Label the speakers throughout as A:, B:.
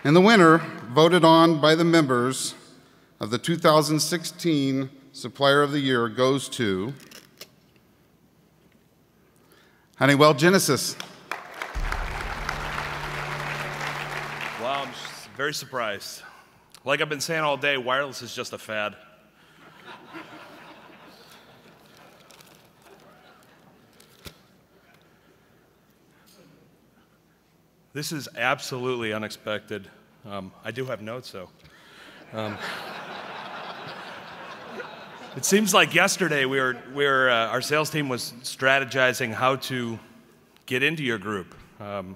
A: And the winner, voted on by the members of the 2016 Supplier of the Year, goes to Honeywell Genesis.
B: Wow, I'm just very surprised. Like I've been saying all day, wireless is just a fad. This is absolutely unexpected. I do have notes, though. It seems like yesterday our sales team was strategizing how to get into your group, how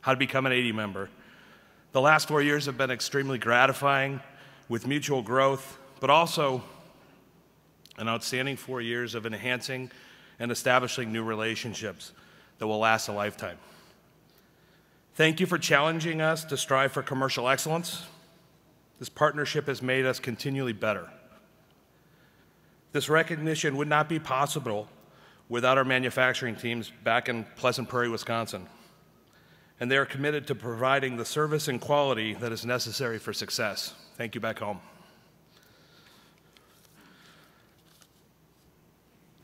B: to become an 80 member. The last 4 years have been extremely gratifying with mutual growth, but also an outstanding 4 years of enhancing and establishing new relationships that will last a lifetime. Thank you for challenging us to strive for commercial excellence. This partnership has made us continually better. This recognition would not be possible without our manufacturing teams back in Pleasant Prairie, Wisconsin. And they are committed to providing the service and quality that is necessary for success. Thank you back home.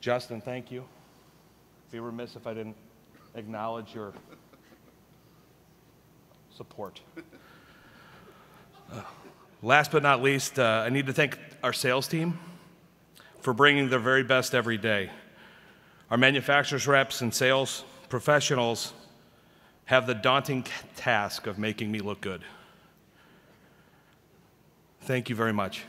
B: Justin, thank you. I'd be remiss if I didn't acknowledge your support. Last but not least, I need to thank our sales team for bringing their very best every day. Our manufacturers reps and sales professionals have the daunting task of making me look good. Thank you very much.